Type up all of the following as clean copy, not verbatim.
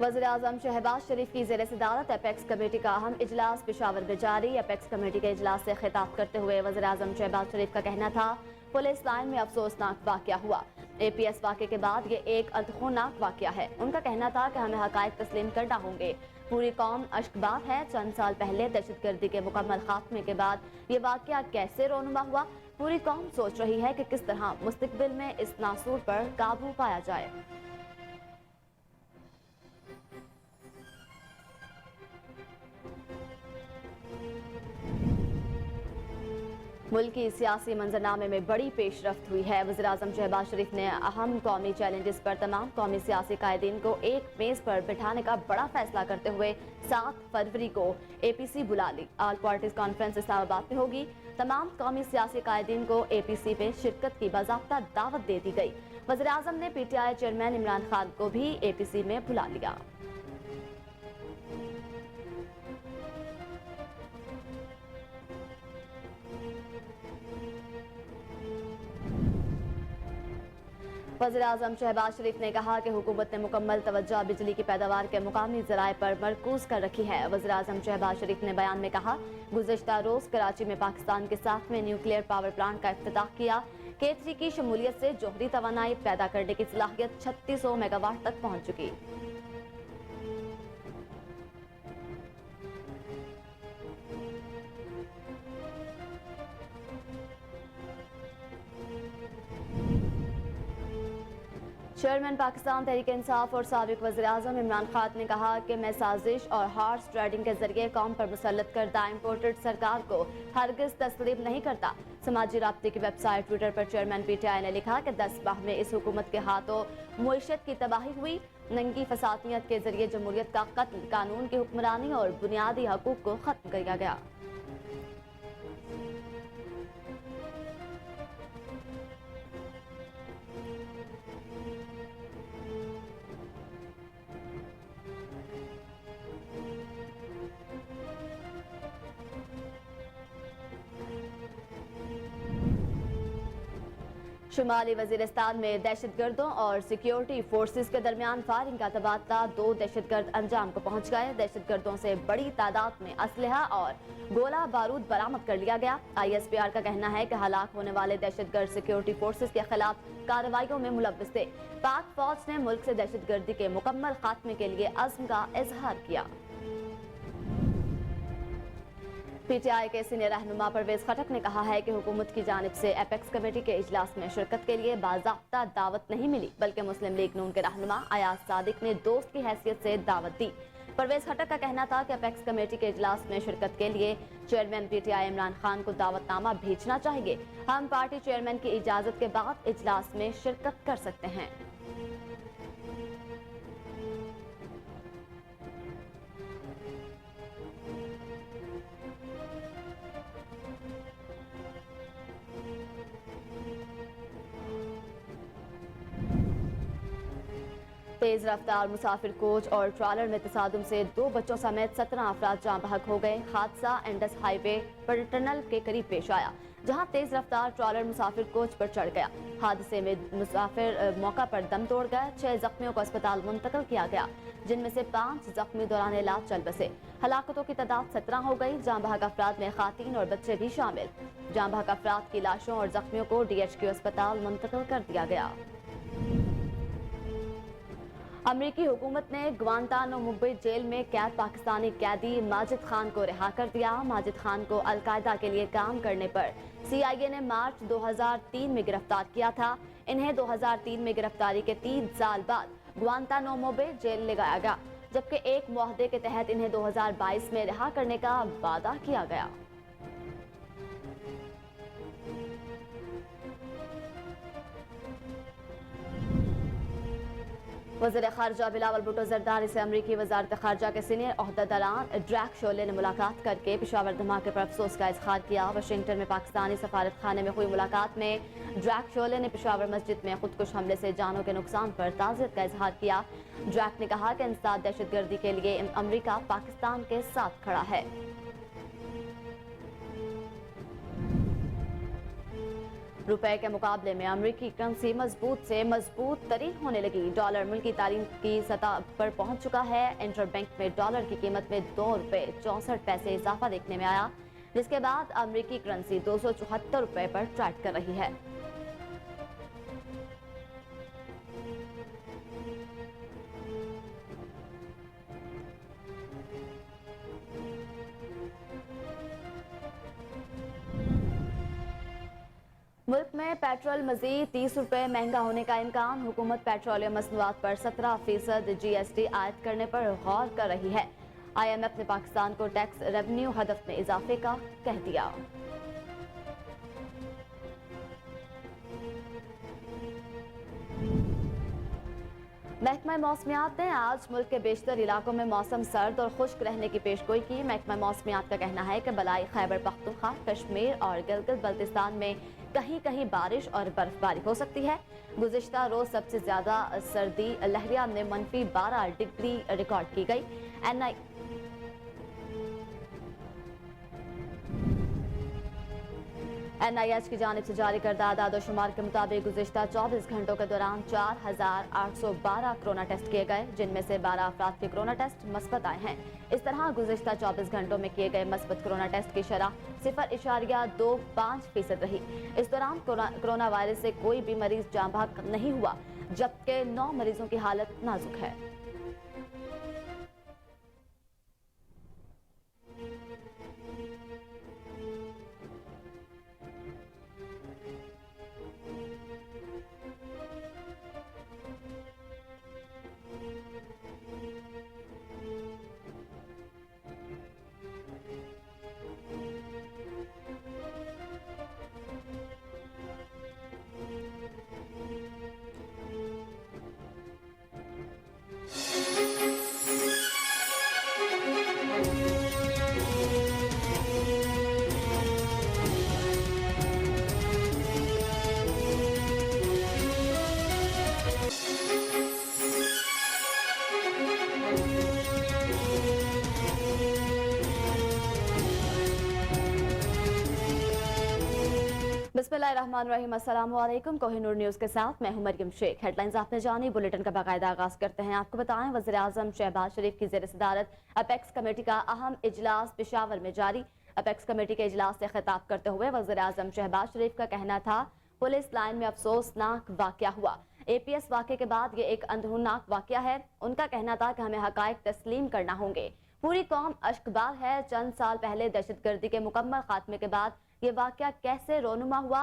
वज़ीर-ए-आज़म शहबाज शरीफ की ज़ेर सदारत एपेक्स कमेटी का अहम इजलास पेशावर में जारी। एपेक्स कमेटी के इजलास से खिताब करते हुए वज़ीर-ए-आज़म शहबाज शरीफ का कहना था, पुलिस लाइन में अफसोसनाक वाक़या हुआ। APS वाक़े के बाद ये एक अतखोनाक वाक़या है। उनका कहना था कि हमें हक़ाइक़ तस्लीम करना होंगे। पूरी कौम अश्कबार है। चंद साल पहले दहशतगर्दी के मुकम्मल खात्मे के बाद ये वाक़या कैसे रोनुमा हुआ। पूरी कौम सोच रही है कि किस तरह मुस्तक़बिल में इस नासूर पर काबू पाया जाए। मुल्क की सियासी मंजरनामे में बड़ी पेशरफ्त हुई है। वज़ीर-ए-आज़म शहबाज शरीफ ने अहम कौमी चैलेंजेस पर तमाम कौमी सियासी कायदीन को एक मेज़ पर बिठाने का बड़ा फैसला करते हुए 7 फरवरी को APC बुला ली। ऑल पार्टीज कॉन्फ्रेंस इस्लामाबाद में होगी। तमाम कौमी सियासी कायदीन को APC में शिरकत की बाज़ाब्ता दावत दे दी गई। वज़ीर-ए-आज़म ने PTI चेयरमैन इमरान खान को भी APC में बुला लिया। वज़ीर-ए-आज़म शहबाज शरीफ ने कहा कि हुकूमत ने मुकम्मल तवज्जो बिजली की पैदावार के मुकामी ज़राए पर मरकूज कर रखी है। वज़ीर-ए-आज़म शहबाज शरीफ ने बयान में कहा, गुज़िश्ता रोज़ कराची में पाकिस्तान के 7वें न्यूक्लियर पावर प्लांट का इफ्तिताह किया। K3 की शमूलियत से जोहरी तवानाई पैदा करने की सलाहियत 3600 मेगावाट तक पहुँच चुकी। चेयरमैन पाकिस्तान तहरीक इंसाफ और साबिक वज़ीर-ए-आज़म इमरान खान ने कहा कि मैं साजिश और हॉर्स ट्रेडिंग के जरिए कौम पर मुसल्लत करदा इम्पोर्टेड सरकार को हरगिज़ तस्लीम नहीं करता। समाजी राब्ते की वेबसाइट ट्विटर पर चेयरमैन PTI ने लिखा कि 10 माह में इस हुकूमत के हाथों मुईशत की तबाही हुई। नंगी फसादियत के जरिए जमहूरियत का कत्ल, कानून की हुक्मरानी और बुनियादी हकूक को खत्म किया गया। शुमाली वजीरिस्तान में दहशतगर्दों और सिक्योरिटी फोर्सेस के दरमियान फायरिंग का तबादला। 2 दहशतगर्द अंजाम को पहुंच गए। दहशतगर्दों से बड़ी तादाद में असलहा और गोला बारूद बरामद कर लिया गया। ISPR का कहना है कि हलाक होने वाले दहशतगर्द सिक्योरिटी फोर्सेस के खिलाफ कार्रवाइयों में मुलव्विस थे। पाक फौज ने मुल्क से दहशतगर्दी के मुकम्मल खात्मे के लिए अज़्म का इजहार किया। PTI के सीनियर रहनुमा परवेज खटक ने कहा है कि हुकूमत की जानिब से एपेक्स कमेटी के इजलास में शिरकत के लिए बाज़ाब्ता दावत नहीं मिली, बल्कि मुस्लिम लीग नून के रहनुमा अयाज सादिक ने दोस्त की हैसियत से दावत दी। परवेज खटक का कहना था कि एपेक्स कमेटी के इजलास में शिरकत के लिए चेयरमैन PTI इमरान खान को दावतनामा भेजना चाहिए। हम पार्टी चेयरमैन की इजाजत के बाद इजलास में शिरकत कर सकते हैं। तेज रफ्तार मुसाफिर कोच और ट्रॉलर में तसादुम से 2 बच्चों समेत 17 अफराद जाँ बहक हो गए। हादसा इंडस हाईवे पर टनल के करीब पेश आया, जहां तेज रफ्तार ट्रॉलर मुसाफिर कोच पर चढ़ गया। हादसे में मुसाफिर मौका पर दम तोड़ गए। 6 जख्मियों को अस्पताल मुंतकिल किया गया, जिनमें से 5 जख्मी दौरान इलाज चल बसे। हलाकतों की तादाद 17 हो गई। जाँ बहक अफराद में खातीन और बच्चे भी शामिल। जाँ बहक अफराद की लाशों और जख्मियों को DHQ अस्पताल मुंतकिल कर दिया गया। अमरीकी हुकूमत ने ग्वांतानामो बे जेल में कैद पाकिस्तानी कैदी माजिद खान को रिहा कर दिया। माजिद खान को अलकायदा के लिए काम करने पर CIA ने मार्च 2003 में गिरफ्तार किया था। इन्हें 2003 में गिरफ्तारी के 3 साल बाद ग्वांतानामो बे जेल ले गया गया, जबकि एक मुआहदे के तहत इन्हें 2022 में रिहा करने का वादा किया गया। वज़ीर ख़ारजा बिलावल भुट्टो ज़रदारी से अमरीकी वज़ारत ख़ारजा के सीनियर ओहदेदारान ड्रैक शोले ने मुलाकात करके पेशावर धमाके पर अफसोस का इज़हार किया। वाशिंगटन में पाकिस्तानी सफारत खाने में हुई मुलाकात में ड्रैक शोले ने पेशावर मस्जिद में खुदकुश हमले से जानों के नुकसान पर ताज़ियत का इज़हार किया। ड्रैक ने कहा कि इंसदाद दहशतगर्दी के लिए अमरीका पाकिस्तान के साथ खड़ा है। रुपए के मुकाबले में अमेरिकी करेंसी मजबूत से मजबूत तरीन होने लगी। डॉलर मुल्की तारीख की सतह पर पहुंच चुका है। इंटरबैंक में डॉलर की कीमत में ₹2.64 इजाफा देखने में आया, जिसके बाद अमेरिकी करेंसी ₹274 पर ट्रेड कर रही है। मुल्क में पेट्रोल मजीद ₹30 महंगा होने का इम्कान। हुकूमत पेट्रोलियम मसनूआत पर 17% GST आयद करने पर गौर कर रही है। IMF ने पाकिस्तान को टैक्स रेवेन्यू हदफ में इजाफे का कह दिया। महकमा मौसमियात ने आज मुल्क के बेशतर इलाकों में मौसम सर्द और खुश्क रहने की पेशगोई की। महकमा मौसमियात का कहना है कि बलाई खैबर पख्तूनख्वा, कश्मीर और गिलगित बल्तिस्तान में कहीं कहीं बारिश और बर्फबारी हो सकती है। गुज़िश्ता रोज सबसे ज्यादा सर्दी लहरिया में -12 डिग्री रिकॉर्ड की गई। NIH की जानिब से जारी करदा आदाद-ओ-शुमार के मुताबिक गुज़िश्ता 24 घंटों के दौरान 4812 कोरोना टेस्ट किए गए, जिनमें से 12 अफराद के कोरोना टेस्ट मस्बत आए हैं। इस तरह गुज़िश्ता 24 घंटों में किए गए मस्बत कोरोना टेस्ट की शरह 0.25% रही। इस दौरान कोरोना वायरस से कोई भी मरीज जाँ बहक नहीं हुआ, जबकि 9 मरीजों की हालत नाजुक है। बिस्मिल्लाहिर्रहमानिर्रहीम, अस्सलाम वालेकुम। कोहिनूर न्यूज के साथ मैं हूं मरियम शेख। हेडलाइंस आपने जानी, बुलेटिन का बाकायदा आगाज करते हैं। आपको बताएं, वज़ीर आज़म शहबाज शरीफ की ज़ेर सदारत अपेक्स कमेटी का अहम इजलास पेशावर में जारी। अपेक्स कमेटी के इजलास से खिताब करते हुए वज़ीर आज़म शहबाज शरीफ का कहना था, पुलिस लाइन में अफसोसनाक वाकया हुआ। APS वाकये के बाद ये एक अंदरूनाक वाकया है। उनका कहना था कि हमें हकायक तस्लीम करना होंगे। पूरी कौम अश्कबार है। चंद साल पहले दहशतगर्दी के मुकम्मल खात्मे के बाद ये वाकया कैसे रोनुमा हुआ।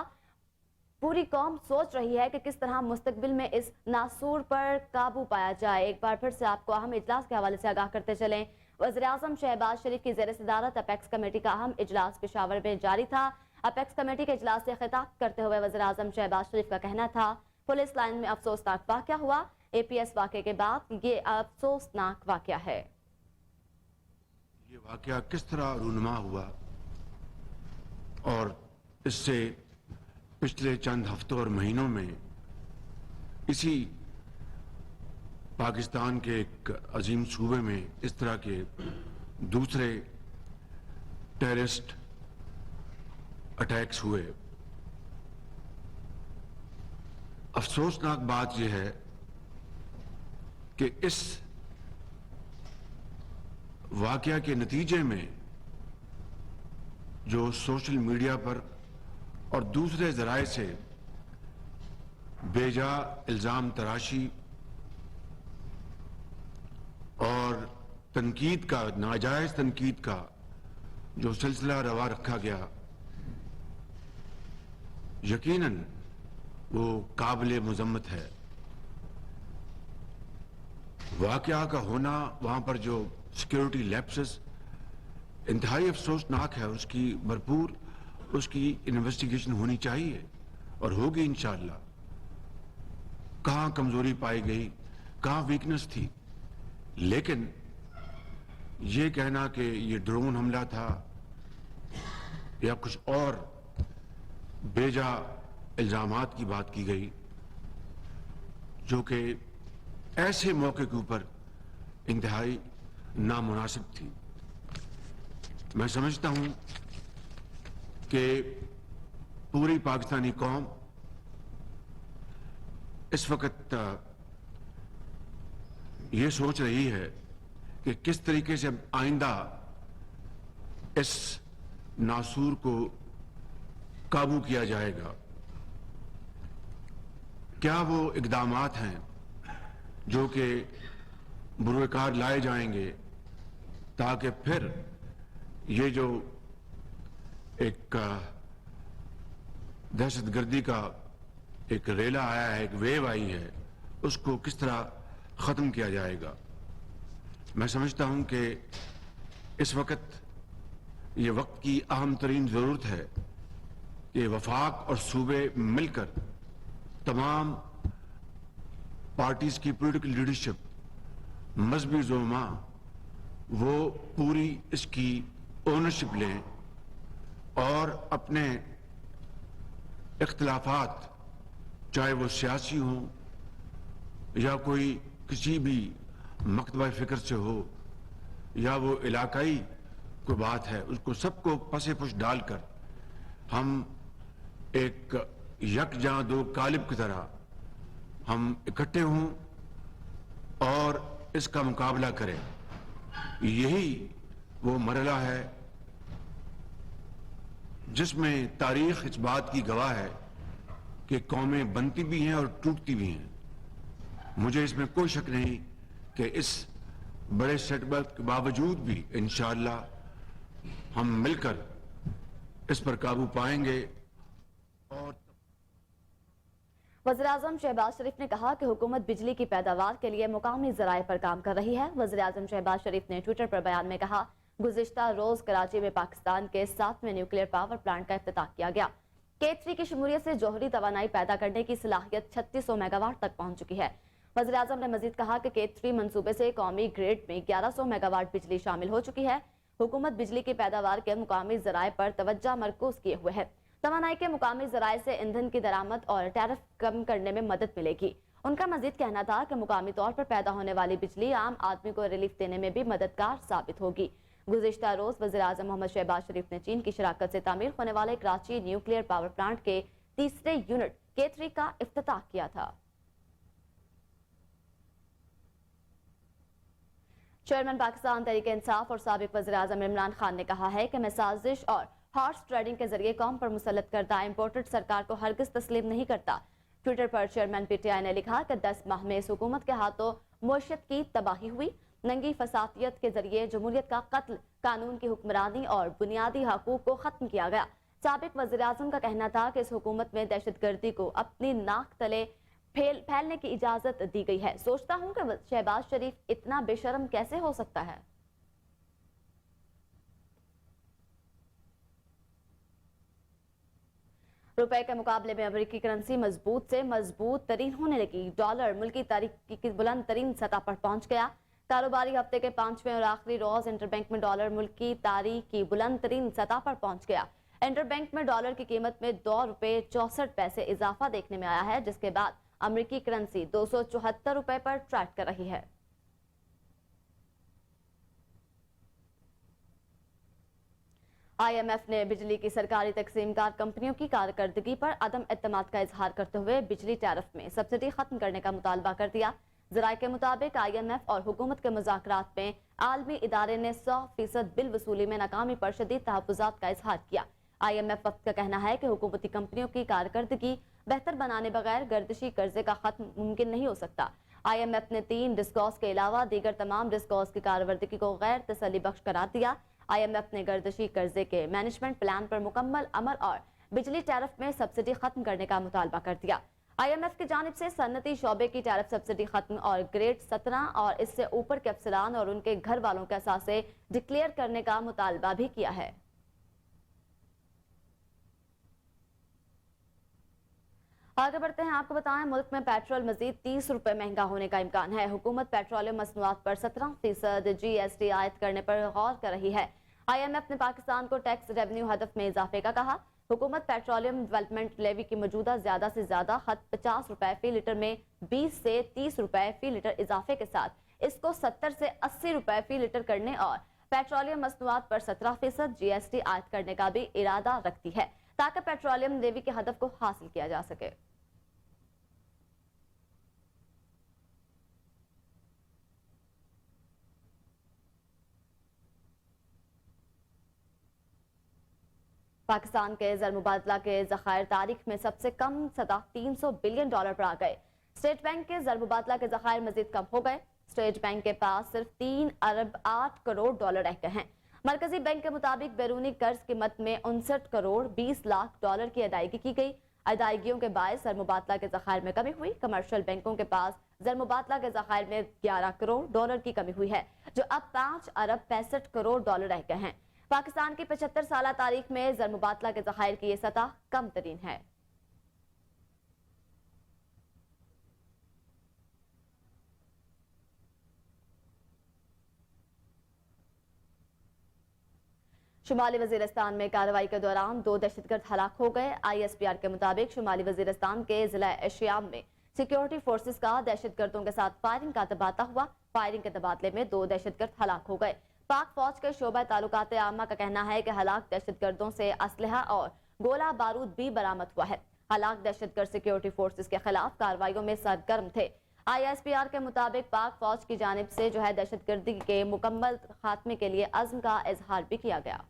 पूरी कौम सोच रही है कि किस तरह मुस्तकबिल में इस नासूर पर काबू पाया जाए। एक बार फिर से आपको अहम इजलास के हवाले से आगाह करते चलें। वज़ीर आज़म शहबाज शरीफ की ज़ेर सदारत अपेक्स कमेटी का अहम इजलास पेशावर में जारी था। अपेक्स कमेटी के इजलास से खिताब करते हुए वज़ीर आज़म शहबाज शरीफ का कहना था, पुलिस लाइन में अफसोसनाक वाकया हुआ। APS वाकये के बाद ये अफसोसनाक वाकया है। ये वाकया किस तरह रूनुमा हुआ और इससे पिछले चंद हफ्तों और महीनों में इसी पाकिस्तान के एक अजीम सूबे में इस तरह के दूसरे टेररिस्ट अटैक्स हुए। अफसोसनाक बात यह है कि इस वाकया के नतीजे में जो सोशल मीडिया पर और दूसरे जराए से बेजा इल्जाम तराशी और तनकीद का, नाजायज तनकीद का जो सिलसिला रवा रखा गया, यकीनन वो काबिल मुजम्मत है। वाकया का होना, वहां पर जो सिक्योरिटी लैप्सेस इंतहाई अफसोसनाक है, उसकी भरपूर उसकी इन्वेस्टिगेशन होनी चाहिए और होगी इंशाअल्लाह। कहां कमजोरी पाई गई, कहां वीकनेस थी, लेकिन ये कहना कि ये ड्रोन हमला था या कुछ और बेजा इल्जामात की बात की गई, जो कि ऐसे मौके के ऊपर इंतहाई नामुनासिब थी। मैं समझता हूं कि पूरी पाकिस्तानी कौम इस वक्त ये सोच रही है कि किस तरीके से आइंदा इस नासूर को काबू किया जाएगा। क्या वो इकदामात हैं जो कि बुरकार लाए जाएंगे ताकि फिर ये जो एक दहशतगर्दी का एक रेला आया है, एक वेव आई है, उसको किस तरह ख़त्म किया जाएगा। मैं समझता हूं कि इस वक्त ये वक्त की अहम तरीन ज़रूरत है कि वफाक और सूबे मिलकर तमाम पार्टीज की पॉलिटिकल लीडरशिप, मजहबी ज़ुलमा, वो पूरी इसकी ओनरशिप लें और अपने इख्तिलाफात, चाहे वो सियासी हों या कोई किसी भी मकतबा फ़िक्र से हो या वो इलाकाई कोई बात है, उसको सबको पसे पुश डालकर हम एक यकजा दो कालिब की तरह हम इकट्ठे हों और इसका मुकाबला करें। यही वो मरहला है जिसमें तारीख इस बात की गवाह है कि कौमें बनती भी हैं और टूटती भी हैं। मुझे इसमें कोई शक नहीं कि इस बड़े सेटबैक के बावजूद भी इंशाअल्लाह हम मिलकर इस पर काबू पाएंगे। और वज़ीर-ए-आज़म शहबाज शरीफ ने कहा कि हुकूमत बिजली की पैदावार के लिए मुकामी ज़राए पर काम कर रही है। वज़ीर-ए-आज़म शहबाज शरीफ ने ट्विटर पर बयान में कहा, गुज़िश्ता रोज कराची में पाकिस्तान के 7वें न्यूक्लियर पावर प्लांट का इफ्तिताह किया गया। K3 की शमूलियत से जौहरी तवानाई पैदा करने की सलाहियत 3600 मेगावाट तक पहुंच चुकी है। वज़ीर-ए-आज़म ने मजीद कहा कि K3 मंसूबे से कौमी ग्रिड में 1100 मेगावाट बिजली शामिल हो चुकी है। हुकूमत बिजली की पैदावार के मुकामी ज़राए पर तवज्जो मरकूज किए हुए है। तवानाई के मुकामी ज़राए से ईंधन की दरामद और टैरिफ कम करने में मदद मिलेगी। उनका मजीद कहना था कि मुकामी तौर पर पैदा होने वाली बिजली आम आदमी को रिलीफ देने में भी मददगार साबित होगी। गुज़िश्ता रोज वज़ीर-ए-आज़म मोहम्मद शहबाज शरीफ ने चीन की शराकत से तामीर होने वाले कराची न्यूक्लियर पावर प्लांट के तीसरे यूनिट K3 का इफ्तिताह किया था। चेयरमैन पाकिस्तान तहरीक इंसाफ और साबिक वज़ीर-ए-आज़म इमरान खान ने कहा है कि मैं साजिश और हॉर्स ट्रेडिंग के जरिए कौम पर मुसल्लत करदा इम्पोर्टेड सरकार को हरगिज तस्लीम नहीं करता। ट्विटर पर चेयरमैन PTI ने लिखा कि 10 माह में इस हुकूमत के हाथों मुआशरत की तबाही हुई, नंगी फसादियत के जरिए जमहूरियत का कत्ल, कानून की हुक्मरानी और बुनियादी हकूक को खत्म किया गया। साबिक वज़ीर-ए-आज़म का कहना था कि इस हुकूमत में दहशतगर्दी को अपनी नाक तले फैलने की इजाजत दी गई है। सोचता हूं कि शहबाज शरीफ इतना बेशरम कैसे हो सकता है। रुपए के मुकाबले में अमेरिकी करेंसी मजबूत से मजबूत तरीन होने लगी। डॉलर मुल्की तारीख की बुलंद तरीन सतह पर पहुंच गया। कारोबारी हफ्ते के 5वें और आखिरी रोज इंटरबैंक में डॉलर मुल्की तारीख की बुलंद तरीन सतह पर पहुंच गया। इंटरबैंक में डॉलर की कीमत में ₹2.64 इजाफा देखने में आया है, जिसके बाद अमेरिकी करेंसी ₹274 पर ट्रेड कर रही है। IMF ने बिजली की सरकारी तकसीमकार कंपनियों की कारकर्दगी पर अदम एतमाद का इजहार करते हुए बिजली टैरिफ में सब्सिडी खत्म करने का मुतालबा कर दिया। ज़राए के मुताबिक IMF और हुकूमत के मुज़ाकरात में आलमी इदारे ने 100% बिल वसूली में नाकामी पर शदीद तहफ़्फ़ुज़ात का इजहार किया। IMF वक्त का कहना है कि हुकूमती कंपनियों की कारकर्दगी बेहतर बनाने बगैर गर्दिशी कर्जे का खत्म मुमकिन नहीं हो सकता। IMF ने 3 डिस्कॉस के अलावा दीगर तमाम डिस्कॉस की कारकर्दगी को गैर तसल्ली बख्श करार दिया। IMF ने गर्दिशी कर्जे के मैनेजमेंट प्लान पर मुकम्मल अमल और बिजली टैरिफ में सब्सिडी खत्म करने का मुतालबा कर दिया। IMF की जानिब से सन्नती शोबे की टैरिफ सब्सिडी खत्म और ग्रेड 17 और इससे ऊपर के अफसरान और उनके घर वालों के असासे डिक्लेयर करने का मुतालबा भी किया है। आगे बढ़ते हैं, आपको बताएं मुल्क में पेट्रोल मजीद 30 रुपए महंगा होने का इम्कान है। हुकूमत पेट्रोलियम मसनूआत पर 17% GST आयद करने पर गौर कर रही है। IMF ने पाकिस्तान को टैक्स रेवेन्यू हदफ में इजाफे का कहा। हुकूमत पेट्रोलियम डेवलपमेंट लेवी की मौजूदा ज्यादा से ज्यादा हद 50 रुपए फी लीटर में 20 से 30 रुपए फी लीटर इजाफे के साथ इसको 70 से 80 रुपए फी लीटर करने और पेट्रोलियम मसनूआत पर 17% GST आयद करने का भी इरादा रखती है, ताकि पेट्रोलियम लेवी के हदफ को हासिल किया जा सके। पाकिस्तान के ज़र मुबादला के ज़खायर तारीख में सबसे कम सतह $300 बिलियन पर आ गए। स्टेट बैंक के ज़र मुबादला के ज़खायर मजीद कम हो गए। स्टेट बैंक के पास सिर्फ $3 अरब 8 करोड़ रह गए हैं। मरकजी बैंक के मुताबिक बैरूनी कर्ज कीमत में 59 करोड़ 20 लाख डॉलर की अदायगी की गई। अदायगियों के बायस ज़र मुबादला के ज़खायर में कमी हुई। कमर्शियल बैंकों के पास ज़र मुबादला के ज़खायर में 11 करोड़ की कमी हुई है, जो अब 5 अरब 65 करोड़ रह गए हैं। पाकिस्तान की 75 साल तारीख में ज़र मुबादला के ज़खायर की ये सतह कम तरीन है। शुमाली वजीरिस्तान में कार्रवाई के दौरान 2 दहशतगर्द हलाक हो गए। ISPR के मुताबिक शुमाली वजीरिस्तान के जिला एशियाम में सिक्योरिटी फोर्सेस का दहशतगर्दों के साथ फायरिंग का तबादला हुआ। फायरिंग के तबादले में 2 दहशतगर्द हलाक हो गए। पाक फौज के शोबा ताल्लुकात आमा का कहना है कि हलाक दहशतगर्दों से असलहा और गोला बारूद भी बरामद हुआ है। हलाक दहशतगर्द सिक्योरिटी फोर्सेस के खिलाफ कार्रवाइयों में सरगर्म थे। ISPR के मुताबिक पाक फौज की जानिब से जो है दहशतगर्दी के मुकम्मल खात्मे के लिए अज़्म का इजहार भी किया गया।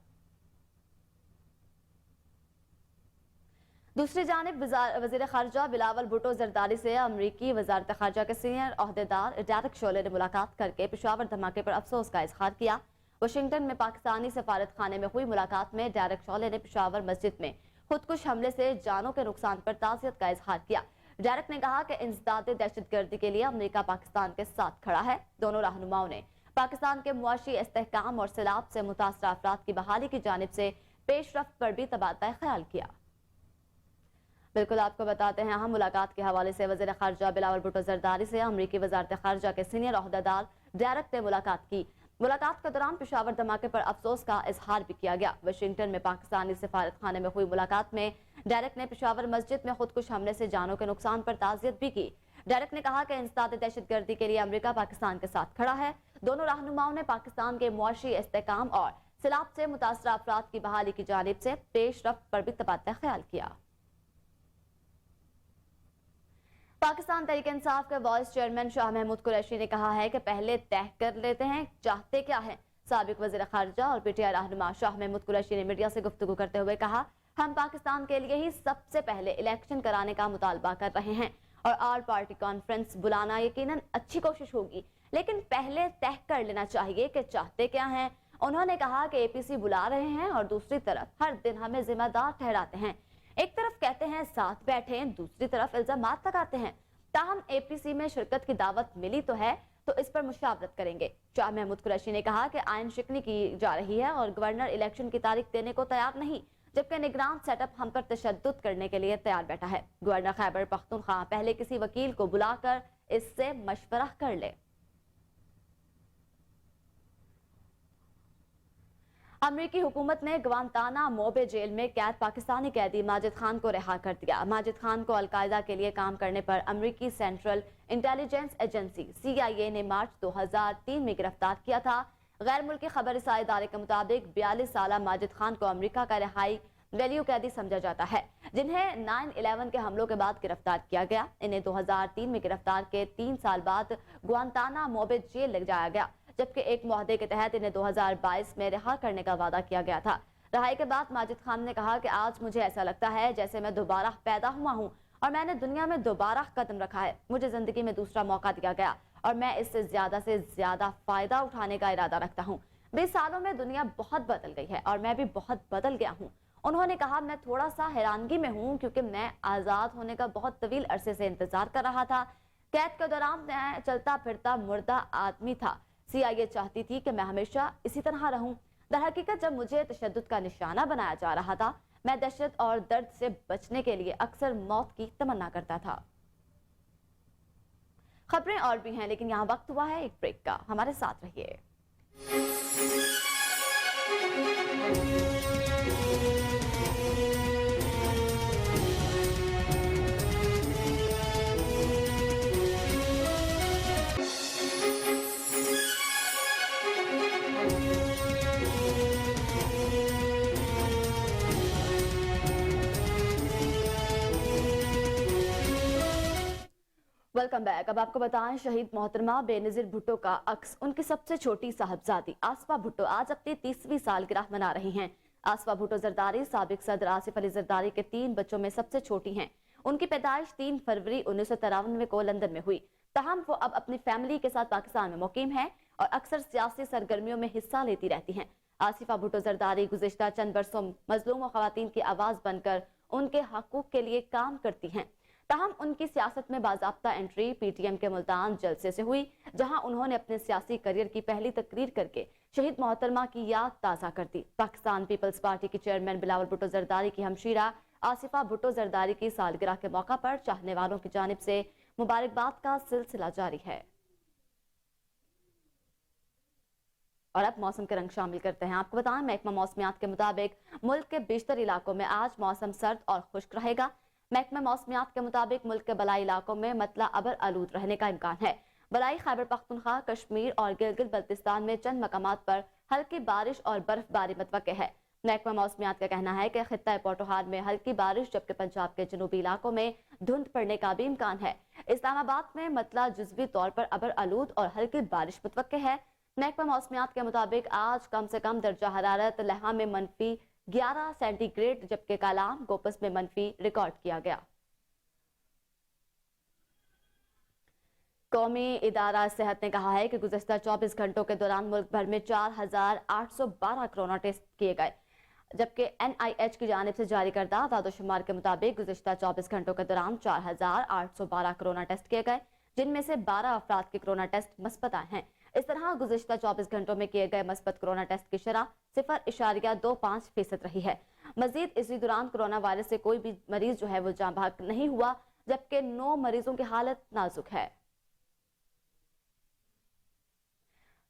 दूसरी जानिब वज़ीर ख़ारजा बिलावल भुट्टो ज़रदारी से अमरीकी वज़ारत ख़ारजा के सीनियर ओहदेदार डेरेक शोले ने मुलाकात करके पेशावर धमाके पर अफसोस का इजहार किया। वाशिंगटन में पाकिस्तानी सफारत खाने में हुई मुलाकात में डेरेक शोले ने पेशावर मस्जिद में खुदकुश हमले से जानों के नुकसान पर ताज़ियत का इजहार किया। डेरेक ने कहा कि इंसदाद दहशतगर्दी के लिए अमरीका पाकिस्तान के साथ खड़ा है। दोनों रहनुमाओं ने पाकिस्तान के मुआशी इस्तेहकाम और सैलाब से मुतासरा अफराद की बहाली की जानिब से पेशरफ्त पर भी तबादला ख्याल किया। बिल्कुल आपको बताते हैं, हम मुलाकात के हवाले से वज़ीर ख़ारजा बिलावल भुट्टो ज़रदारी से अमरीकी वज़ारत ख़ारजा के सीनियर ओहदेदार डेरेक ने मुलाकात की। मुलाकात के दौरान पेशावर धमाके पर अफसोस का इजहार भी किया गया। वाशिंगटन में पाकिस्तानी सफारत खाने में हुई मुलाकात में डेरेक ने पेशावर मस्जिद में खुदकुश हमले से जानों के नुकसान पर ताज़ियत भी की। डेरेक ने कहा कि इंसदाद दहशतगर्दी के लिए अमरीका पाकिस्तान के साथ खड़ा है। दोनों रहनुमाओं ने पाकिस्तान के मुआशी इस्तेहकाम और सैलाब से मुतासरा अफराद की बहाली की जानिब से पेशरफ्त पर भी तबादला ख्याल किया। पाकिस्तान तहरीक इंसाफ के वाइस चेयरमैन शाह महमूद कुरैशी ने कहा है कि पहले तय कर लेते हैं चाहते क्या है। साबिक वज़ीर ख़ारजा और PTI रहनुमा शाह महमूद कुरैशी ने मीडिया से गुफ्तगू करते हुए कहा, हम पाकिस्तान के लिए ही सबसे पहले इलेक्शन कराने का मुतालबा कर रहे हैं और ऑल पार्टी कॉन्फ्रेंस बुलाना यकीनन अच्छी कोशिश होगी, लेकिन पहले तय कर लेना चाहिए कि चाहते क्या हैं। उन्होंने कहा कि APC बुला रहे हैं और दूसरी तरफ हर दिन हमें जिम्मेदार ठहराते हैं। एक तरफ कहते हैं साथ बैठे, दूसरी तरफ इल्जामात लगाते हैं। ताहम APC में शिरकत की दावत मिली तो है, तो इस पर मुशावरत करेंगे। शाह महमूद कुरैशी ने कहा कि आयन शिकनी की जा रही है और गवर्नर इलेक्शन की तारीख देने को तैयार नहीं, जबकि निगरान सेटअप हम पर तशद्दुद करने के लिए तैयार बैठा है। गवर्नर खैबर पख्तूनख्वा पहले किसी वकील को बुलाकर इससे मशवरा कर ले। अमरीकी हुकूमत ने ग्वांतानामो बे जेल में कैद पाकिस्तानी कैदी माजिद खान को रिहा कर दिया। माजिद खान को अलकायदा के लिए काम करने पर अमरीकी सेंट्रल इंटेलिजेंस एजेंसी CIA ने मार्च 2003 में गिरफ्तार किया था। गैर मुल्की खबर रसाई इदारे के मुताबिक 42 साल माजिद खान को अमरीका का रिहाई वैल्यू कैदी समझा जाता है, जिन्हें 9/11 के हमलों के बाद गिरफ्तार किया गया। इन्हें 2003 में गिरफ्तार के 3 साल बाद ग्वांतानामो बे जेल ले जाया गया, जबकि एक मुआहदे के तहत इन्हें 2022 में रिहा करने का वादा किया गया था। रिहाई के बाद माजिद खान ने कहा कि आज मुझे ऐसा लगता है जैसे मैं दोबारा पैदा हुआ हूँ और मैंने दुनिया में दोबारा कदम रखा है। मुझे जिंदगी में दूसरा मौका दिया गया और मैं इससे ज्यादा फायदा उठाने का इरादा रखता हूँ। 20 सालों में दुनिया बहुत बदल गई है और मैं भी बहुत बदल गया हूँ। उन्होंने कहा, मैं थोड़ा सा हैरानगी में हूँ क्योंकि मैं आजाद होने का बहुत तवील अरसे से इंतजार कर रहा था। कैद के दौरान मैं चलता फिरता मुर्दा आदमी था। CIA चाहती थी कि मैं हमेशा इसी तरह रहूं। दरहकीकत जब मुझे तशद्दुद का निशाना बनाया जा रहा था, मैं दहशत और दर्द से बचने के लिए अक्सर मौत की तमन्ना करता था। खबरें और भी हैं, लेकिन यहाँ वक्त हुआ है एक ब्रेक का। हमारे साथ रहिए। Welcome back. अब आपको बताएं, शहीद मोहतरमा बेनजीर भुट्टो का अक्स उनकी सबसे छोटी साहबजादी आसफा भुट्टो आज अपनी 30वीं सालगिरह मना रही हैं। आसफा भुट्टो जरदारी साबिक सदर आसिफ अली जरदारी के 3 बच्चों में सबसे छोटी हैं। उनकी पैदाइश 3 फरवरी 1993 को लंदन में हुई। तहम वो अब अपनी फैमिली के साथ पाकिस्तान में मुकीम है और अक्सर सियासी सरगर्मियों में हिस्सा लेती रहती हैं। आसिफा भुट्टो जरदारी गुज़िश्ता चंद बरसों मजलूम और खवातीन की आवाज़ बनकर उनके हकूक़ के लिए काम करती हैं। तहम उनकी सियासत में बाज़ाब्ता एंट्री PTM के मुल्तान जलसे से हुई, जहां उन्होंने अपने सियासी करियर की पहली तकरीर करके शहीद मोहतरमा की याद ताज़ा कर दी। पाकिस्तान पीपल्स पार्टी की चेयरमैन बिलावल भुट्टो जरदारी की हमशीरा आसिफा भुट्टो जरदारी की सालगिरह के मौका पर चाहने वालों की जानिब से मुबारकबाद का सिलसिला जारी है। और अब मौसम के रंग शामिल करते हैं। आपको बताएं, महकमा मौसमियात के मुताबिक मुल्क के बेशतर इलाकों में आज मौसम सर्द और खुश्क रहेगा। महकमा मौसमियात के मुताबिक मुल्क के बलाई इलाकों में मतला अबर आलूद रहने का इम्कान है। बलाई खैबर पख्तूनख्वा, कश्मीर और गिलगित बल्तिस्तान में चंद मकामात पर हल्की बारिश और बर्फबारी मुतवक्के है। महकमा मौसमियात का कहना है कि खित्ता पोटोहार में हल्की बारिश, जबकि पंजाब के जनूबी इलाकों में धुंध पड़ने का भी इम्कान है। इस्लामाबाद में मतला जुज़वी तौर पर अबर आलूद और हल्की बारिश मुतवक्के है। महकमा मौसमियात के मुताबिक आज कम से कम दर्जा हरारत लहा में -11 सेंटीग्रेड, जबकि कालाम गोपस में मनफी रिकॉर्ड किया गया। कौमी इदारा सेहत ने कहा है कि गुज़श्ता 24 घंटों के दौरान मुल्क भर में 4812 कोरोना टेस्ट किए गए, जबकि NIH की जानिब से जारी करदा दादोशुमार के मुताबिक गुज़श्ता 24 घंटों के दौरान 4812 कोरोना टेस्ट किए गए, जिनमें से 12 अफराद के कोरोना टेस्ट मस्बत आए हैं। इस तरह गुज़श्ता 24 घंटों में किए गए मस्बत कोरोना टेस्ट की शरह 0.25% रही है। मजीद इसी दौरान कोरोना वायरस से कोई भी मरीज जो है वो जाँ बहक नहीं हुआ, जबकि 9 मरीजों की हालत नाजुक है।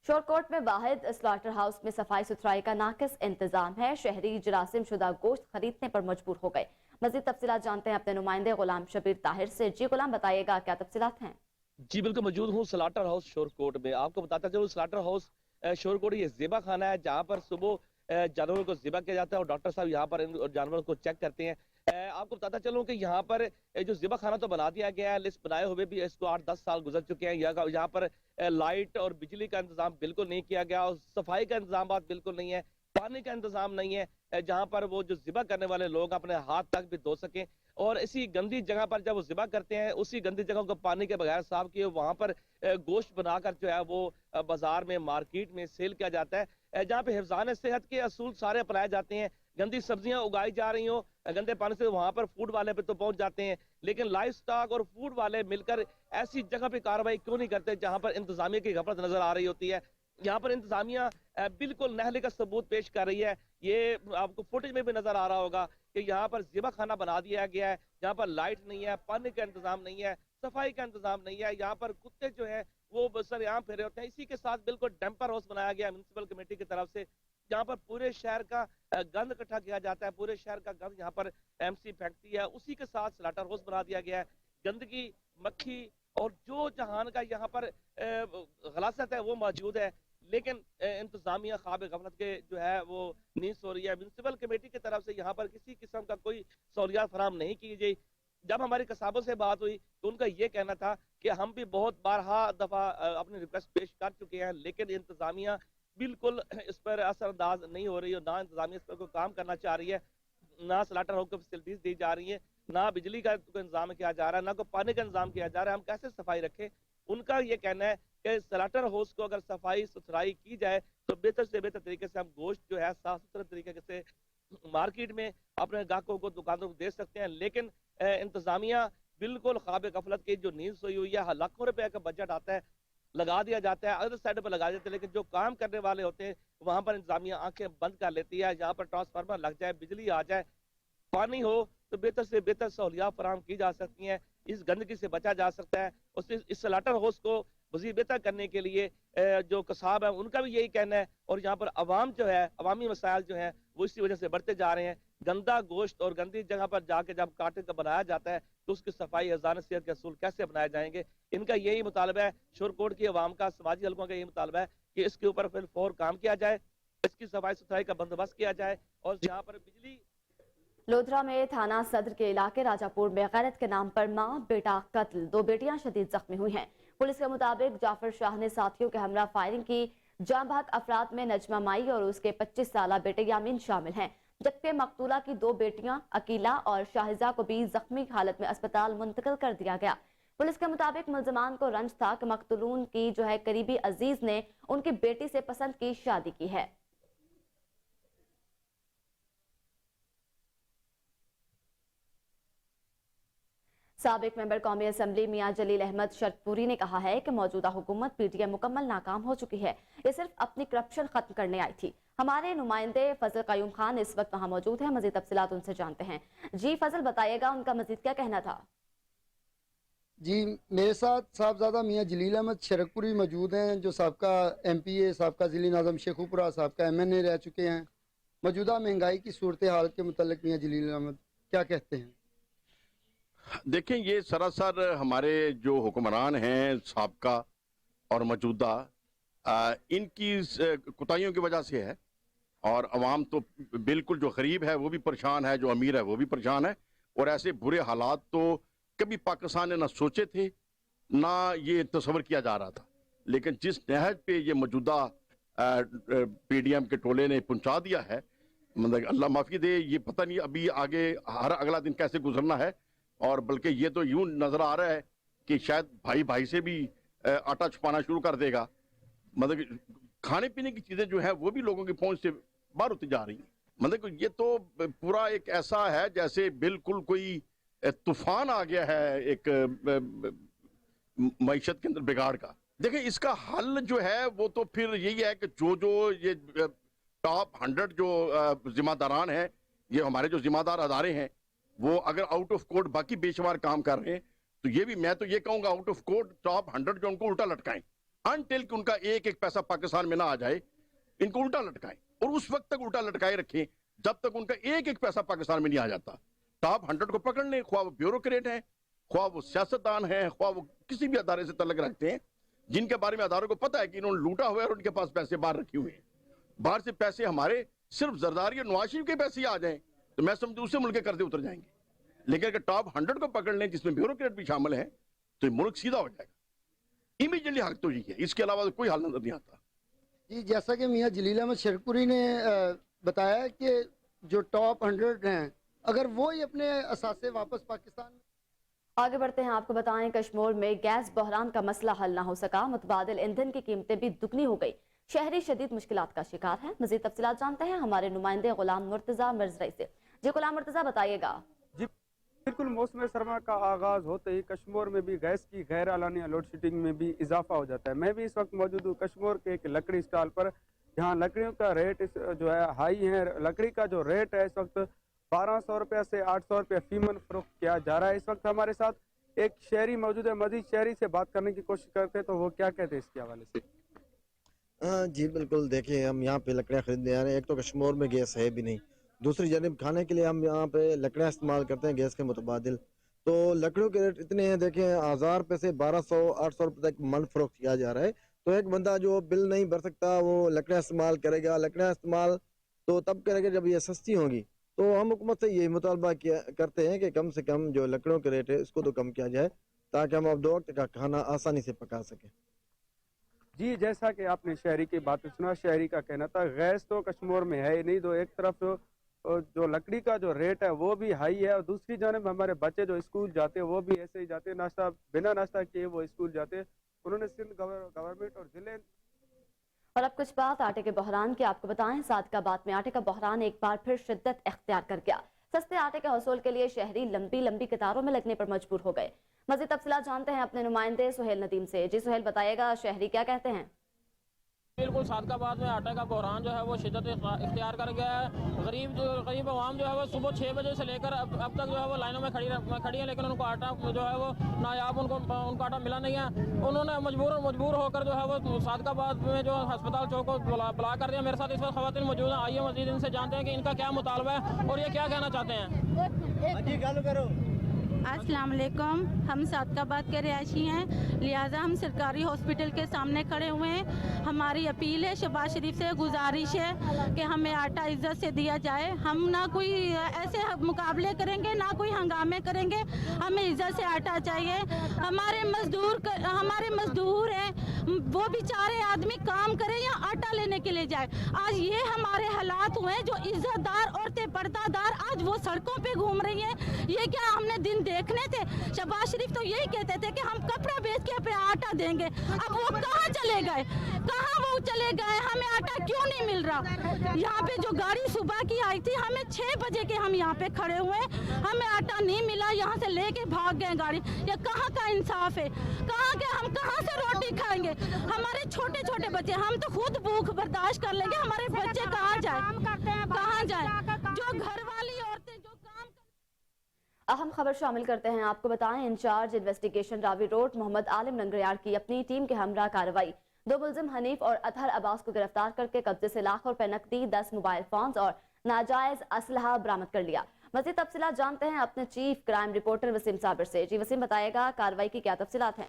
शोरकोट में वाहिद स्लॉटर हाउस में सफाई सुथराई का नाकिस इंतजाम है। शहरी जरासीम शुदा गोश्त खरीदने पर मजबूर हो गए। मजीद तफसीलात जानते हैं अपने नुमाइंदे गुलाम शबीर ताहिर से। जी गुलाम, बताइएगा क्या तफसीलात हैं? जी बिल्कुल, मौजूद हूँ स्लॉटर हाउस शोरकोट में। आपको बताता चलूँ, स्लॉटर हाउस शोरकोट ये ज़िबा खाना है, जहाँ पर सुबह जानवरों को ज़िबा किया जाता है और डॉक्टर साहब यहाँ पर इन जानवरों को चेक करते हैं। आपको बताता चलूँ कि यहाँ पर जो ज़िबा खाना तो बना दिया गया है, लिस्ट बनाए हुए भी इसको 8-10 साल गुजर चुके हैं। यहाँ पर लाइट और बिजली का इंतजाम बिल्कुल नहीं किया गया और सफाई का इंतजाम बिल्कुल नहीं है, पानी का इंतजाम नहीं है, जहाँ पर वो जो ज़िबा करने वाले लोग अपने हाथ तक भी धो सकें। और इसी गंदी जगह पर जब वो ज़िबा करते हैं, उसी गंदी जगह को पानी के बगैर साफ किए वहाँ पर गोश्त बनाकर जो है वो बाजार में, मार्केट में सेल किया जाता है, जहाँ पे हिफ्ज़ान सेहत के असूल सारे अपनाए जाते हैं। गंदी सब्जियां उगाई जा रही हो, गंदे पानी से वहाँ पर फूड वाले पे तो पहुंच जाते हैं, लेकिन लाइफ स्टॉक और फूड वाले मिलकर ऐसी जगह पे कार्रवाई क्यों नहीं करते जहाँ पर इंतजामिया की गफलत नजर आ रही होती है। यहाँ पर इंतजामिया बिल्कुल नहले का सबूत पेश कर रही है। ये आपको फुटेज में भी नजर आ रहा होगा कि यहाँ पर ज़िबा खाना बना दिया गया है, जहाँ पर लाइट नहीं है, पानी का इंतजाम नहीं है, सफाई का इंतजाम नहीं है। यहाँ पर कुत्ते जो है वो सरेआम फेरे होते हैं। इसी के साथ बिल्कुल डंपर हाउस बनाया गया म्युनिसिपल कमेटी की तरफ से, जहाँ पर पूरे शहर का गंद इकट्ठा किया जाता है, पूरे शहर का गंद यहाँ पर MC फैक्ट्री है, उसी के साथ स्लॉटर हाउस बना दिया गया है। गंदगी, मक्खी और जो जहान का यहाँ पर गलासत है वो मौजूद है, लेकिन इंतजामिया ख्वाब गफलत के जो है वो नींद सो रही है। म्युनिसिपल कमेटी की तरफ से यहाँ पर किसी किस्म का कोई सहूलियात फराहम नहीं की गई। जब हमारी कसाबों से बात हुई तो उनका ये कहना था कि हम भी बहुत बारहा दफा अपनी रिक्वेस्ट पेश कर चुके हैं, लेकिन इंतजामिया बिल्कुल इस पर असरअंदाज नहीं हो रही है। ना इंतजामिया इस पर कोई काम करना चाह रही है, ना स्लॉटर हाउस को फैसिलिटीज दी जा रही है, ना बिजली का इंतजाम किया जा रहा है, ना कोई पानी का इंतजाम किया जा रहा है। हम कैसे सफाई रखें? उनका ये कहना है कि स्लॉटर हाउस को अगर सफाई सुथराई की जाए तो बेहतर से बेहतर तरीके से हम गोश्त जो है साफ सुथरे तरीके से मार्केट में अपने ग्राहकों को, दुकानों को दे सकते हैं। लेकिन इंतजामिया बिल्कुल ख्वाब गफलत की जो नींद सोई हुई है। लाखों रुपए का बजट आता है, लगा दिया जाता है, अदर साइड पर लगा देते हैं, लेकिन जो काम करने वाले होते हैं वहां पर इंतजामिया आंखें बंद कर लेती है। यहाँ पर ट्रांसफार्मर लग जाए, बिजली आ जाए, पानी हो तो बेहतर से बेहतर सहूलियात फराहम की जा सकती हैं, इस गंदगी से बचा जा सकता है। और इस स्लॉटर हाउस को मज़ीद बेहतर करने के लिए जो कसाब है उनका भी यही कहना है। और यहाँ पर अवाम जो है, अवामी मसाइल जो हैं वो इसी वजह से बढ़ते जा रहे हैं। गंदा गोश्त और गंदी जगह पर जाके जब काटे का बनाया जाता है तो उसकी सफाई, हिफ्ज़ान सेहत के असूल कैसे अपनाए जाएंगे? इनका यही मुतालबा है, शोरकोट की अवाम का, समाजी हलकों का यही मुतालबा है कि इसके ऊपर फिर फौर काम किया जाए, इसकी सफाई सुथराई का बंदोबस्त किया जाए। और यहाँ पर बिजली लोधरा में थाना सदर के इलाके राजापुर में गैरत के नाम पर मां बेटा कत्ल, 2 बेटियां शदीद जख्मी हुई हैं। पुलिस के मुताबिक जाफर शाह ने साथियों के हमरा फायरिंग की जाँ बहक अफराद में नजमा माई और उसके 25 साला बेटे यामीन शामिल हैं, जबकि मकतूला की 2 बेटियां अकीला और शाहिजा को भी जख्मी हालत में अस्पताल मुंतकिल कर दिया गया। पुलिस के मुताबिक मुल्जमान को रंज था कि मकतूलून की करीबी अजीज ने उनकी बेटी से पसंद की शादी की है। साबिक मेंबर कौमी असम्बली मियां जलील अहमद शर्तपुरी ने कहा है कि मौजूदा हुकूमत पीटीएम मुकम्मल नाकाम हो चुकी है, ये सिर्फ अपनी करप्शन खत्म करने आई थी। हमारे नुमाइंदे फजल कायूम खान इस वक्त वहां मौजूद हैं, मजीद तफसीलात उनसे जानते हैं। जी फजल, बताइएगा उनका मजीद क्या कहना था? जी, मेरे साथ साहबजादा मियां जलील अहमद शरकपुरी मौजूद हैं, जो साबका MPA, साबका ज़िली नाज़म शेखुपुरा, साबका MNA रह चुके हैं। मौजूदा महंगाई की सूरत हाल के मुतालिक मियां जलील अहमद क्या कहते हैं? देखें, ये सरासर हमारे जो हुक्मरान हैं साबका और मौजूदा, इनकी कोताहियों की वजह से है। और अवाम तो बिल्कुल, जो गरीब है वो भी परेशान है, जो अमीर है वो भी परेशान है। और ऐसे बुरे हालात तो कभी पाकिस्तान ने ना सोचे थे, ना ये तस्वर किया जा रहा था। लेकिन जिस नहज पे ये मौजूदा PDM के टोले ने पहुंचा दिया है, मतलब अल्लाह माफ़ी दे, ये पता नहीं अभी आगे हर अगला दिन कैसे गुजरना है। और बल्कि ये तो यूं नजर आ रहा है कि शायद भाई भाई से भी आटा छुपाना शुरू कर देगा। मतलब खाने पीने की चीजें जो है वो भी लोगों की पहुंच से बाहर होती जा रही हैं। मतलब ये तो पूरा एक ऐसा है जैसे बिल्कुल कोई तूफान आ गया है एक मईशत के अंदर बिगाड़ का। देखिए, इसका हल जो है वो तो फिर यही है कि जो ये टॉप 100 जो जिम्मेदारान हैं, ये हमारे जो जिम्मेदार अदारे हैं, वो अगर आउट ऑफ कोर्ट बाकी बेशुमार काम कर रहे हैं, तो ये भी मैं तो ये कहूंगा आउट ऑफ कोर्ट टॉप 100 जो उनको उल्टा लटकाएं, अनटिल कि उनका एक एक पैसा पाकिस्तान में ना आ जाए, इनको उल्टा लटकाएं। और उस वक्त तक उल्टा लटकाए रखें जब तक उनका एक एक पैसा पाकिस्तान में नहीं आ जाता। टॉप 100 को पकड़ लें, ख्वाह वो ब्यूरोक्रेट हैं, ख्वाह वो सियासतदान हैं, ख्वाह वो किसी भी अदारे से तल्लुक रखते हैं, जिनके बारे में अदारों को पता है कि इन्होंने लूटा हुआ है और उनके पास पैसे बाहर रखे हुए हैं। बाहर से पैसे हमारे सिर्फ जरदारी और नवाज शरीफ के पैसे आ जाएं तो मैं समझू उससे मुल्क के कर्जे उतर जाएंगे। लेकिन अगर टॉप 100 को पकड़ लें जिसमें ब्यूरोक्रेट भी शामिल है तो ये मुल्क सीधा हो जाएगा। इमीडिएटली हक तो यही है, इसके अलावा तो कोई हाल नजर नहीं आता। जी, जैसा कि मियां जलील अहमद शरकपुरी ने बताया कि जो टॉप 100 हैं, अगर वो ही अपने असासे वापस पाकिस्तान में। आगे बढ़ते हैं, आपको बताएं कश्मीर में गैस बहरान का मसला हल ना हो सका, मुतबादिल ईंधन की कीमतें भी दुगनी हो गई, शहरी शदीद मुश्किलात का शिकार हैं। मजीद तफसीलात जानते हैं हमारे नुमाइंदे गुलाम मुर्तजा मिर्जरई से। जी गुलाम मुर्तजा, बताइएगा। जी बिल्कुल, मौसम सरमा का आगाज होते ही कश्मीर में भी गैस की गैर आलानिया लोड शेडिंग में भी इजाफा हो जाता है। मैं भी इस वक्त मौजूद हूँ कश्मीर के एक लकड़ी स्टॉल पर, जहाँ लकड़ियों का रेट जो है हाई है। लकड़ी का जो रेट है इस वक्त 1200 रुपये से 800 रुपये फीमन फरोख्त किया जा रहा है। इस वक्त हमारे साथ एक शहरी मौजूद है, मजीद शहरी से बात करने की कोशिश करते हैं तो वो क्या कहते हैं इसके हवाले से। जी बिल्कुल, देखिए हम यहाँ पे लकड़ियाँ खरीदने आ रहे हैं। एक तो कश्मीर में गैस है भी नहीं, दूसरी जानब खाने के लिए हम यहाँ पे लकड़ियाँ इस्तेमाल करते हैं गैस के मुतबादिल। तो लकड़ियों के रेट इतने हैं, देखें 1000 रुपये से 1200-800 रुपये तक मन फरोख्त किया जा रहा है। तो एक बंदा जो बिल नहीं भर सकता वो लकड़ियाँ इस्तेमाल करेगा। लकड़ियाँ इस्तेमाल तो तब करेगा जब ये सस्ती होंगी। तो हम हुकूमत से यही मुतालबा करते हैं कि कम से कम जो लकड़ियों के रेट है इसको तो कम किया जाए, ताकि हम अब 2 वक्त का खाना आसानी से पका सकें। जी, जैसा कि आपने शहरी की बात सुना, शहरी का कहना था गैस तो कश्मीर में है ही नहीं, तो एक तरफ जो लकड़ी का जो रेट है वो भी हाई है, और दूसरी जानब हमारे बच्चे जो स्कूल जाते हैं वो भी ऐसे ही जाते हैं, नाश्ता बिना नाश्ता किए वो स्कूल जाते हैं। उन्होंने सिंध गवर्नमेंट और जिले। और अब कुछ बात आटे के बहरान की आपको बताएं। सादकाबाद में आटे का बहरान एक बार फिर शिद्दत इख्तियार कर गया। सस्ते आटे के हसूल के लिए शहरी लंबी लंबी कतारों में लगने पर मजबूर हो गए। मज़ीद तफसीलात जानते हैं अपने नुमाइंदे सुहेल नदीम से। जी सुहेल, बताइएगा शहरी क्या कहते हैं। बिल्कुल, सादकाबाद में आटे का बहरान जो है वो शिद्दत इख्तियार कर गया है। गरीब आवाम जो है वो सुबह 6 बजे से लेकर अब तक जो है वो लाइनों में खड़ी है, लेकिन उनको आटा जो है वो नायाब उनको आटा मिला नहीं है। उन्होंने मजबूर होकर जो है वो सादकाबाद में जो अस्पताल चौक को बुला कर दिया। मेरे साथ इस वक्त खवातीन मौजूद हैं, आइए मजीद इनसे जानते हैं कि इनका क्या मुतालबा है और ये क्या कहना चाहते हैं। अस्सलाम वालेकुम। हम सादकाबाद के रहायशी हैं, लिहाजा हम सरकारी हॉस्पिटल के सामने खड़े हुए हैं। हमारी अपील है, शहबाज शरीफ से गुजारिश है कि हमें आटा इज्जत से दिया जाए। हम ना कोई ऐसे मुकाबले करेंगे, ना कोई हंगामे करेंगे, हमें इज्जत से आटा चाहिए। हमारे मजदूर हैं, वो बेचारे आदमी काम करें या आटा लेने के लिए जाए। आज ये हमारे हालात हुए हैं, जो इज्जतदार औरतें पर्दादार आज वो सड़कों पे घूम रही हैं। ये क्या हमने दिन देखने थे? शहबाज शरीफ तो यही कहते थे कि हम कपड़ा बेच के पे आटा देंगे। अब वो कहाँ चले गए? हमें आटा क्यों नहीं मिल रहा? यहाँ पे जो गाड़ी सुबह की आई थी, हमें 6 बजे के हम यहाँ पे खड़े हुए, हमें आटा नहीं मिला, यहाँ से लेके भाग गए गाड़ी। ये कहाँ का इंसाफ है? हम कहाँ से रोटी खाएंगे? हमारे छोटे छोटे बच्चे, हम तो खुद भूख बर्दाश्त कर लेंगे, हमारे बच्चे कहाँ जाए? जो घर वाली औरतें जो काम। अहम खबर शामिल करते हैं, आपको बताएं incharge investigation Ravi road Mohammad Alim Nangriyar की अपनी टीम के हमरा कार्रवाई। 2 मुलजिम हनीफ और अतहर अब्बास को गिरफ्तार करके कब्जे से लाखों रुपए नकदी, 10 मोबाइल फोन्स और नाजायज असलहा बरामद कर लिया। मज़ीद तफसीलात जानते हैं अपने chief crime reporter Wasim Sabir से। जी वसीम, बताएगा कार्रवाई की क्या तफसीलात हैं?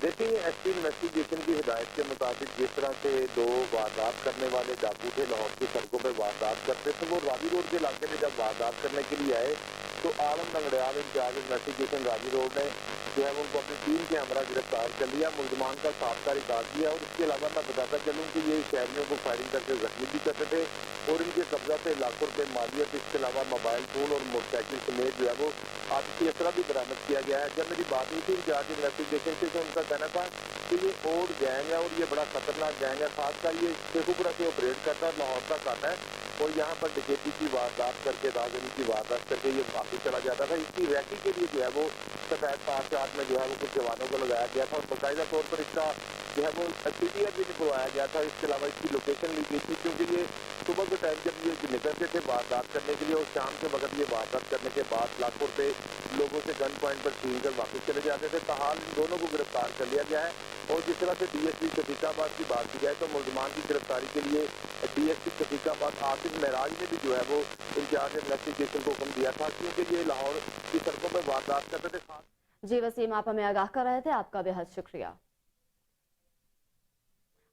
देखिए, एसपी इन्वेस्टिगेशन की हिदायत के मुताबिक जिस तरह से 2 वारदात करने वाले डाकू थे, लाहौर की सड़कों पर वारदात करते थे, वो रावी रोड के इलाके में जब वारदात करने के लिए आए तो आलम नंगड़ियाल इंचार्ज इन्वेस्टिगेशन रावी रोड ने जो है उनको अपनी टीम के हमरा गिरफ्तार कर लिया, मुलजमान का साबका रिकॉर्ड दिया। और इसके अलावा मैं बताता चलूँ कि ये शहरियों को फायरिंग करके जख्मी भी करते थे और इनके कब्जा से लाखों रुपए मालियत, इसके अलावा मोबाइल फोन और मोटरसाइकिल समेत जो है वो आतिशी असरा भी बरामद किया गया है। जब मेरी बात हुई थी इंचार्ज इन्वेस्टिगेशन से, तो उनका कहना था कि ये ओड गैंग है और ये बड़ा खतरनाक गैंग है, खासकर ये शेखुपुरा से ऑपरेट करता है, लाहौर तक आता है और यहाँ पर डकैती की वारदात करके, राजनी की वारदात करके ये वापस चला जाता था। इसकी रैकी के लिए जो है वो सफेद पास में जो है वो कुछ जवानों को लगाया गया था और बाकायदा तौर पर इसका जो है वो पीटीआर भी निकलवाया गया था। इसके अलावा इसकी लोकेशन ली गई थी, क्योंकि ये सुबह के टाइम जब ये निकलते थे वारदात करने के लिए और शाम के वक्त ये वारदात करने के बाद लाखों रुपए लोगों से गन पॉइंट पर छीन कर वापस चले जाते थे। ताहाल इन दोनों को गिरफ्तार कर लिया गया है। और जिस तरह से डीएसपी शफीकाबाद की बात की जाए तो मुलजमान की गिरफ्तारी के लिए डीएसपी शफीकाबाद आसिफ महराज ने भी जो है वो इंचार्ज इन्वेस्टिगेशन को हुक्म दिया था, क्योंकि ये लाहौर की सड़कों पर वारदात करते थे। जी वसीम, आप हमें आगाह कर रहे थे, आपका बेहद शुक्रिया।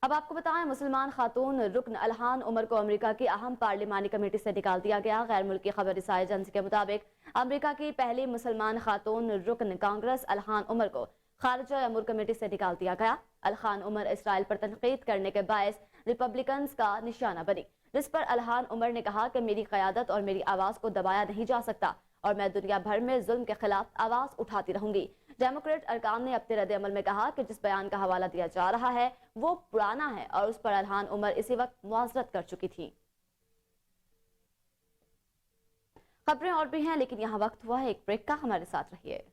अब आपको बताएं, मुसलमान खातून रुकन अलहान उमर को अमेरिका की अहम पार्लिमानी कमेटी से निकाल दिया गया। गैर मुल्की खबर रिसाई एजेंसी के मुताबिक अमेरिका की पहली मुसलमान खातून रुकन कांग्रेस अलहान उमर को खारिजा अमूर कमेटी से निकाल दिया गया। अलहान उमर इसराइल पर तनकीद करने के बायस रिपब्लिकन्स का निशाना बनी, जिस पर अलहान उमर ने कहा कि मेरी क़यादत और मेरी आवाज़ को दबाया नहीं जा सकता और मैं दुनिया भर में जुल्म के खिलाफ आवाज़ उठाती रहूंगी। डेमोक्रेट अरकान ने अपने रद्द अमल में कहा कि जिस बयान का हवाला दिया जा रहा है वो पुराना है और उस पर अलहान उमर इसी वक्त मुआज़रत कर चुकी थी। खबरें और भी हैं, लेकिन यहाँ वक्त हुआ है एक ब्रेक का। हमारे साथ रहिए।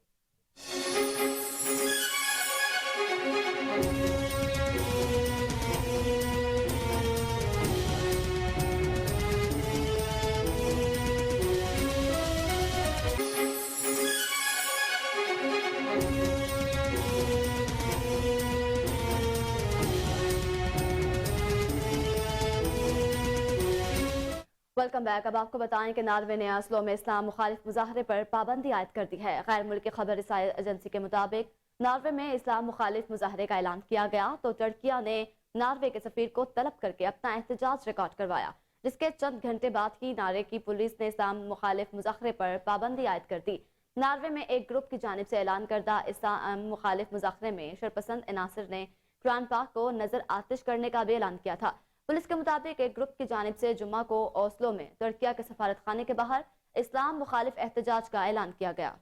Welcome back. अब आपको बताएं कि नार्वे ने ऑस्लो में इस्लाम मुखालिफ मुजाहरे पर पाबंदी आयद कर दी है। गैर मुल्की खबर रिसाई एजेंसी के मुताबिक नार्वे में इस्लाम मुखालिफ मुजाहरे का ऐलान किया गया तो टर्किया ने नार्वे के सफीर को तलब करके अपना एहतजाज रिकॉर्ड करवाया, जिसके चंद घंटे बाद ही नार्वे की पुलिस ने इस्लाम मुखालिफ मुजाहरे पर पाबंदी आयद कर दी। नार्वे में एक ग्रुप की जानिब से ऐलान करदा इस्लाम मुखालिफ मुजाहरे में शरपसंद अनासर ने कुरान पाक को नजर आतिश करने का भी ऐलान किया था। पुलिस के मुताबिक एक ग्रुप की जानिब से जुम्मा को ओस्लो में तुर्किया के सफारत खाने के बाहर इस्लाम मुखालिफ एहतजाज का ऐलान किया गया।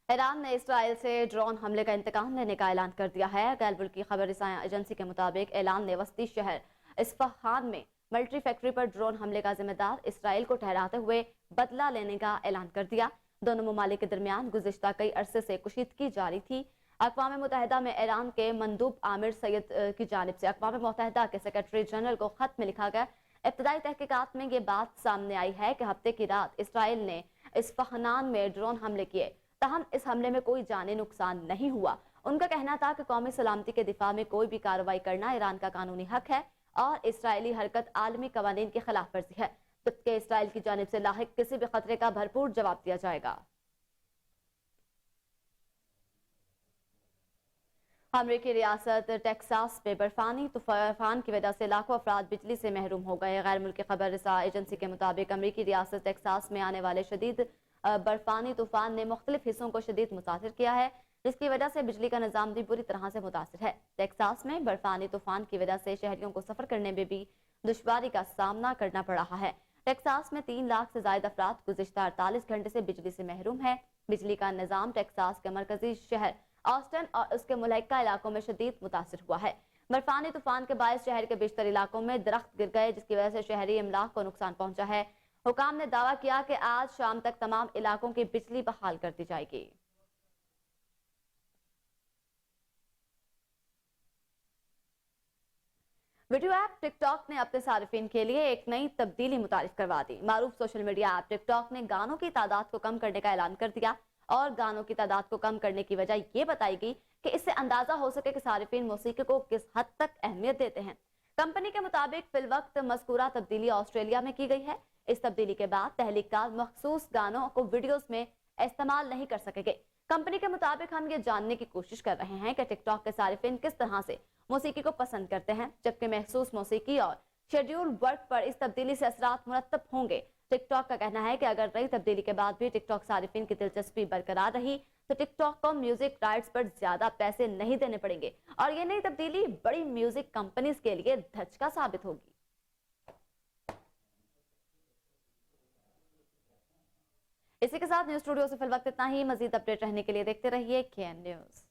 ईरान ने इसराइल से ड्रोन हमले का इंतकाम लेने का ऐलान कर दिया है। गैर मुल्की खबर रिसाया एजेंसी के मुताबिक ऐलान ने वस्ती शहर इस्फहान में मिलिट्री फैक्ट्री पर ड्रोन हमले का जिम्मेदार इसराइल को ठहराते हुए बदला लेने का ऐलान कर दिया। दोनों ममालिक के दरमियान गुज़िश्ता कई अरसे से कुशीदगी जारी थी। अक़वाम मुत्तहिदा में ईरान के मंदूब आमिर सैयद की जानिब से अक़वाम मुत्तहिदा के सेक्रेटरी जनरल को खत में लिखा गया। इब्तदाई तहकीकात में ये बात सामने आई है कि हफ्ते की रात इसराइल ने इस्फहान में ड्रोन हमले किए, तहम इस हमले में कोई जानी नुकसान नहीं हुआ। उनका कहना था कि कौमी सलामती के दिफा में कोई भी कार्रवाई करना ईरान का कानूनी हक है और इसराइली हरकत आलमी कवानीन की खिलाफ वर्जी है। जबकि इसराइल की जानिब से लाहिक किसी भी खतरे का भरपूर जवाब दिया जाएगा। अमरीकी रियासत टेक्सास में बर्फानी तूफान की वजह से लाखों अफराद बिजली से महरूम हो गए। गैर मुल्की खबर रसा एजेंसी के मुताबिक अमरीकी रियासत टेक्सास में आने वाले शदीद बर्फानी तूफान ने मुख्तलिफ हिस्सों को शदीद मुतासिर किया है, जिसकी वजह से बिजली का निज़ाम भी बुरी तरह से मुतासिर है। टेक्सास में बर्फानी तूफान की वजह से शहरियों को सफर करने में भी दुश्वारी का सामना करना पड़ रहा है। टेक्सास में 3 लाख से ज्यादा अफराद गुज़िश्ता 48 घंटे से बिजली से महरूम है। बिजली का निज़ाम टेक्सास के मरकजी शहर ऑस्टन और उसके मुल्हिका इलाकों में शदीद मुतासिर हुआ है। बर्फानी तूफान के बायस शहर के बेशतर इलाकों में दरख्त गिर गए, जिसकी वजह से शहरी इमलाक को नुकसान पहुंचा है। हुकाम ने दावा किया कि आज शाम तक तमाम इलाकों की बिजली बहाल कर दी जाएगी। वीडियो ऐप टिकटॉक ने अपने सारिफिन के लिए एक नई तब्दीली मुतारिफ करवा दी। मारूफ सोशल मीडिया ऐप टिकटॉक ने गानों की तादाद को कम करने का ऐलान कर दिया और गानों की तादाद को कम करने की वजह ये बताई गई कि इससे अंदाजा हो सके कि सारिफिन मौसीकी को किस हद तक अहमियत देते हैं। कंपनी के मुताबिक फिलवक्त मज़कूरा तब्दीली ऑस्ट्रेलिया में की गई है। इस तब्दीली के बाद तहलीकार मखसूस गानों को वीडियोस में इस्तेमाल नहीं कर सकेंगे। कंपनी के मुताबिक हम ये जानने की कोशिश कर रहे हैं कि टिकटॉक के सारिफिन किस तरह से मौसीकी को पसंद करते हैं, जबकि महसूस मौसीकी और शेड्यूल वर्क पर इस तब्दीली से असरात मुरतब होंगे। टिकटॉक का कहना है कि अगर नई तब्दीली के बाद भी टिकटॉक सारिफिन की दिलचस्पी बरकरार रही तो टिकटॉक को म्यूजिक राइट्स पर ज्यादा पैसे नहीं देने पड़ेंगे और ये नई तब्दीली बड़ी म्यूजिक कंपनीज के लिए धचका साबित होगी। इसी के साथ न्यूज स्टूडियो से फिल वक्त इतना ही। मजीद अपडेट रहने के लिए देखते रहिए KN न्यूज।